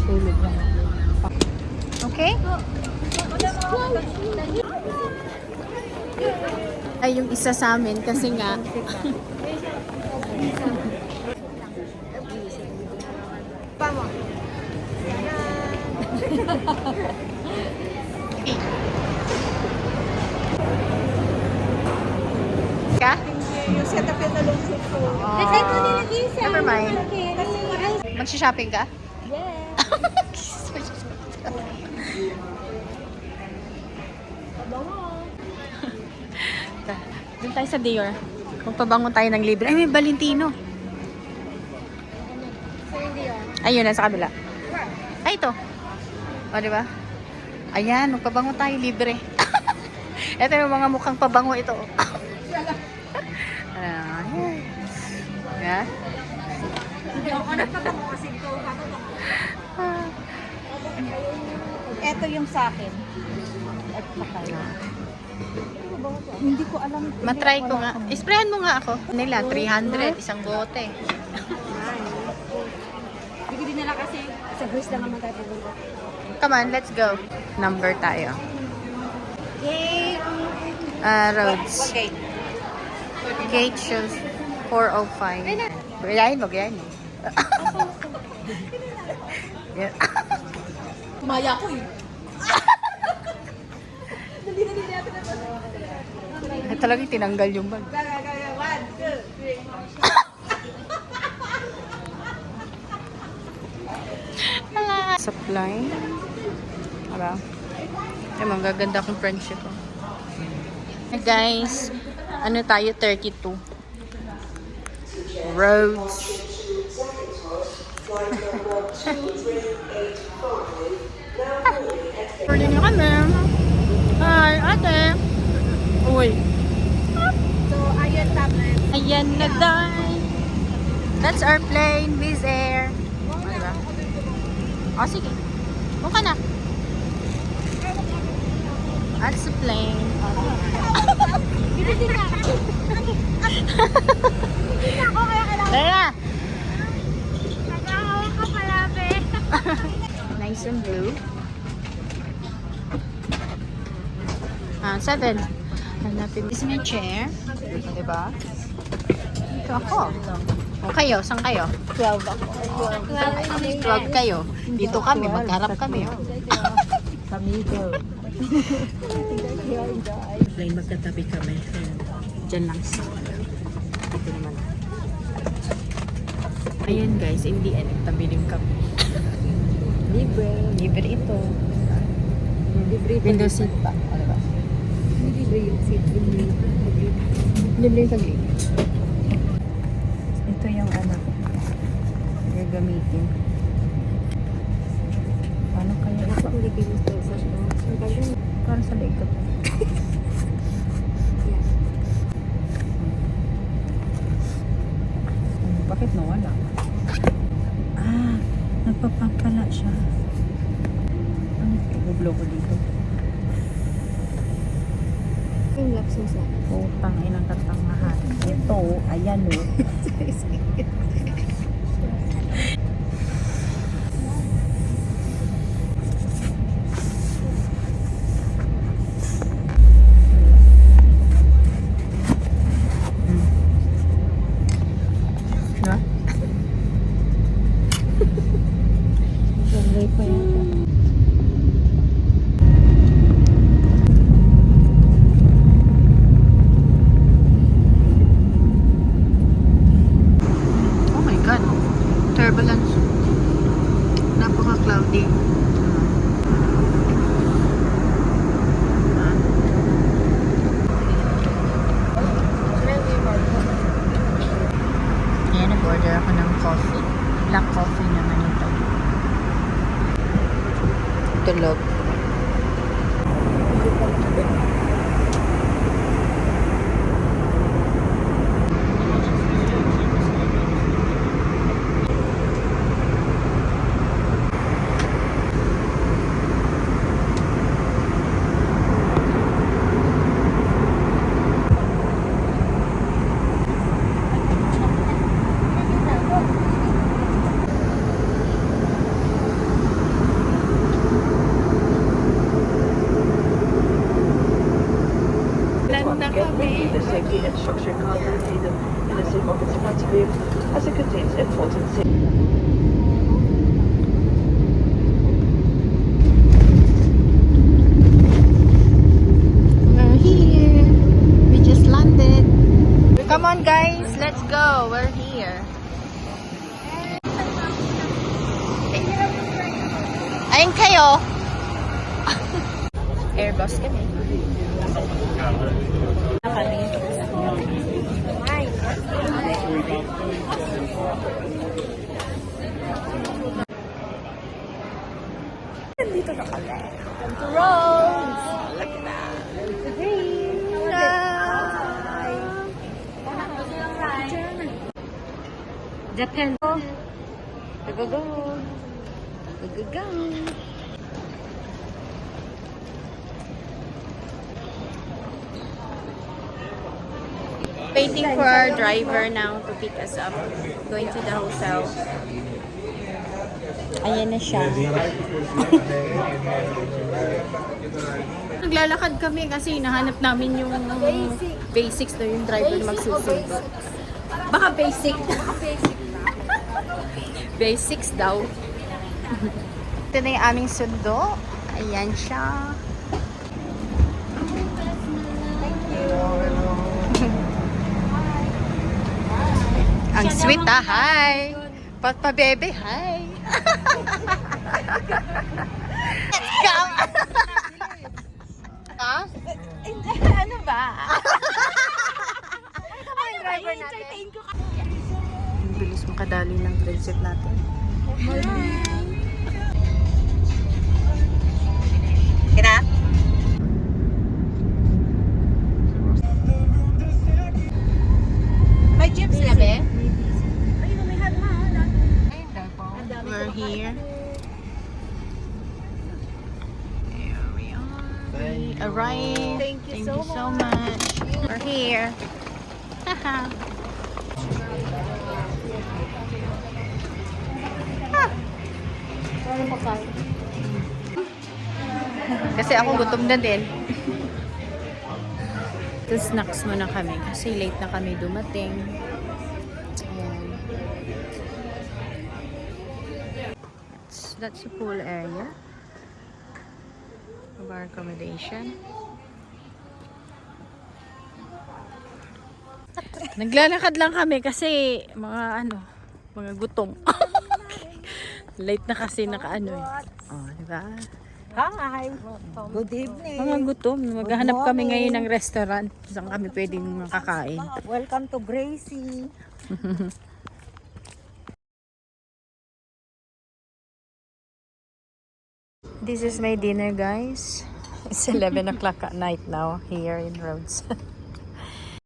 Sulog lang. Okay? Ay, yung isa sa amin kasi nga. Pamo. Ka? You set up yung talong soup ko. Never mind. Magsha-shopping ka? Yes. Doon tayo sa Dior. Magpabangon tayo ng libre. Ay, may Valentino. Ayun, nasa kabila. Ay, ito. O, di ba? Ayan, magpabango tayo libre. Ito yung mga mukhang pabango ito. Ayan. Ayan. Ito yung sa akin. At saka hindi ko alam. Matry ko nga. Isprayan mo nga ako. Nila, 300. Isang bote. Hindi ko din nila kasi sa Greece lang naman tayo pupunta. Come on, let's go. Number tayo. Yay! Roads. Okay. Gate shows 405. Gayahin mo, gayahin mo. Yeah. Tumaya ko eh. Ay, talagang tinanggal yung bag. 1, 2, 3. Supply. Diba? Ay, magaganda akong friendship. Oh. Hey guys, ano tayo? 32. Roads. Pwede nyo kami. Hi, ate. Uy. So, ayan tablet. Ayan na guys. That's our plane, Wizz Air. Diba? O, sige. Buka na. That's the plane. Hindi din na. Hindi na ako kaya kailangan. Tara! Nag-aawa ka pala, be. Nice and blue. 7. Hanapin. Is my chair. Diba? Ito ako. O kayo, saan kayo? 12 ako. 12 kayo. Dito kami, magharap kami. Kamigo. Plane, magkatabi kami. Diyan lang sa dito naman. Ayan guys, in the end, nagtabi din kami. Libre. Libre ito. Libre. Window seat pa. Ano ba? Libre yung seat. Libre yung tagli. Ito yung ano, gagamitin. Paano kaya ito? Hindi ko gusto sa Para sa leg ko. Bakit nawala? Ah, nagpapapala siya. Ano? Ibublo ko dito. Yung lapsos na. Utang inang katangahan. Ito, ayan o. Diba? Sunday pa yata. Oh my God. Turbulence. Napaka-cloudy. Ayan, nag-order ako ng coffee. Black coffee naman ito. Tulog. Kain kayo. Airbus kami. Dito na kami. Welcome to Rhodes. Look at that. Japan. Go, go, go. Go, go, go. Waiting for our driver now to pick us up. Going to the hotel. Ayan na siya. Naglalakad kami kasi hinahanap namin yung basics na yung driver na magsusundo. Baka basic. Basics daw. Ito na yung aming sundo. Ayan siya. Ang sweet ah. Hi. Bebe, hi. Let's go. Ha? Ano ba? Ang bilis makadali ng transit natin. Kina? May gyms na ba? We're here. Here we are. We arrived. Thank you so much. We're here. Haha. Ano pa kayo? Kasi ako gutom na din. So, snacks muna kami kasi late na kami dumating. Ayan. That's the pool area of our accommodation. Naglalakad lang kami kasi mga gutom. Late na kasi nakaano eh. Oh, di ba? Hi! Good evening! Mga gutom. Maghahanap kami ngayon ng restaurant. Saan kami pwedeng makakain. Welcome to Gracie! This is my dinner, guys. It's 11 o'clock at night now here in Rhodes.